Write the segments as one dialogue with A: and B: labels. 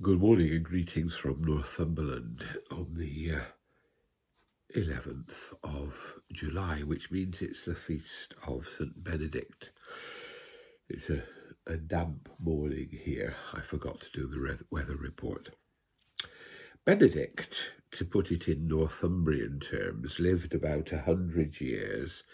A: Good morning and greetings from Northumberland on the 11th of July, which means it's the feast of St. Benedict. It's a damp morning here. I forgot to do the weather report. Benedict, to put it in Northumbrian terms, lived about 100 years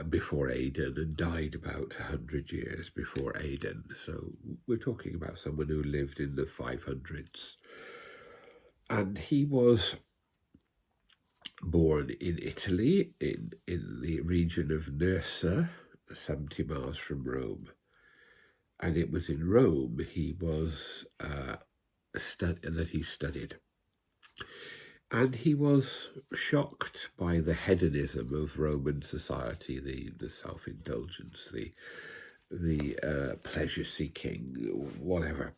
A: before Aidan and died about 100 years before Aidan. So we're talking about someone who lived in the 500s. And he was born in Italy, in the region of Nursa, 70 miles from Rome. And it was in Rome he was that he studied. And he was shocked by the hedonism of Roman society, the self-indulgence, the pleasure-seeking, whatever.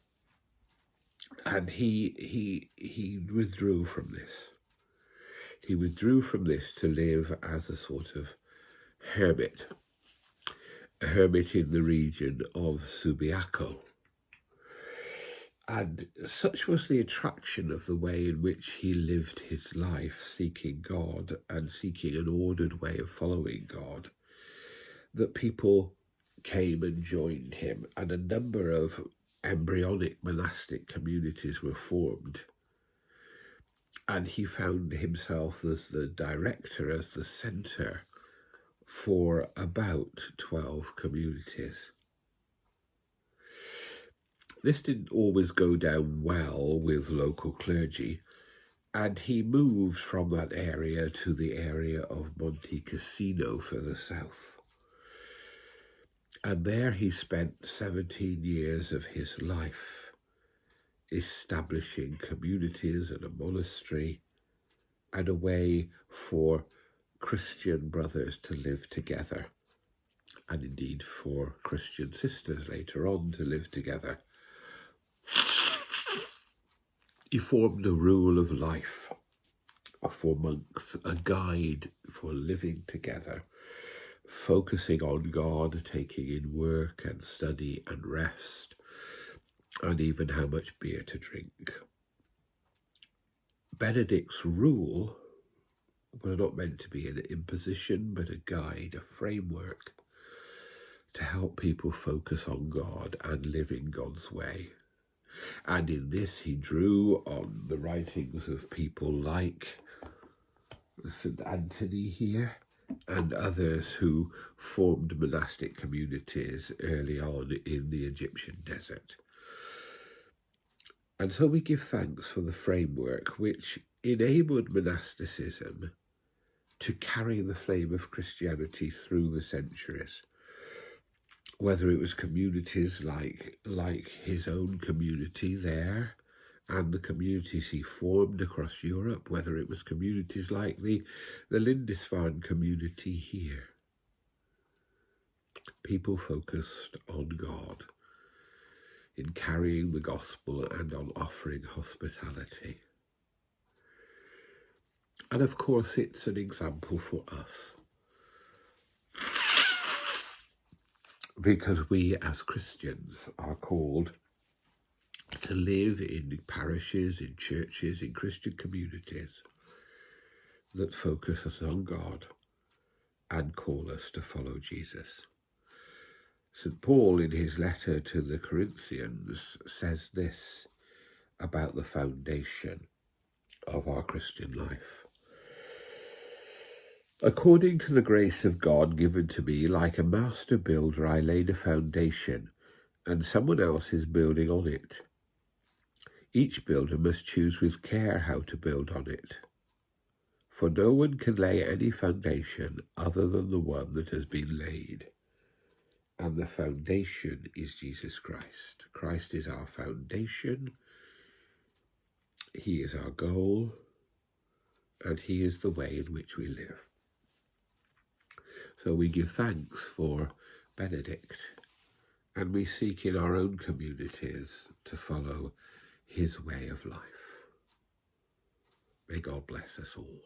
A: And he withdrew from this. He withdrew from this to live as a sort of hermit, a hermit in the region of Subiaco. And such was the attraction of the way in which he lived his life, seeking God and seeking an ordered way of following God, that people came and joined him, and a number of embryonic monastic communities were formed. And he found himself as the director, as the centre for about 12 communities. This didn't always go down well with local clergy, and he moved from that area to the area of Monte Cassino further south. And there he spent 17 years of his life, establishing communities and a monastery and a way for Christian brothers to live together, and indeed for Christian sisters later on to live together. He formed a rule of life for monks, a guide for living together, focusing on God, taking in work and study and rest, and even how much beer to drink. Benedict's rule was not meant to be an imposition, but a guide, a framework to help people focus on God and live in God's way. And in this he drew on the writings of people like St. Anthony here and others who formed monastic communities early on in the Egyptian desert. And so we give thanks for the framework which enabled monasticism to carry the flame of Christianity through the centuries. Whether it was communities like his own community there and the communities he formed across Europe, whether it was communities like the Lindisfarne community here. People focused on God in carrying the gospel and on offering hospitality. And of course, it's an example for us, because we as Christians are called to live in parishes, in churches, in Christian communities that focus us on God and call us to follow Jesus. St. Paul, in his letter to the Corinthians, says this about the foundation of our Christian life. According to the grace of God given to me, like a master builder, I laid a foundation, and someone else is building on it. Each builder must choose with care how to build on it. For no one can lay any foundation other than the one that has been laid. And the foundation is Jesus Christ. Christ is our foundation. He is our goal. And he is the way in which we live. So we give thanks for Benedict. And we seek in our own communities to follow his way of life. May God bless us all.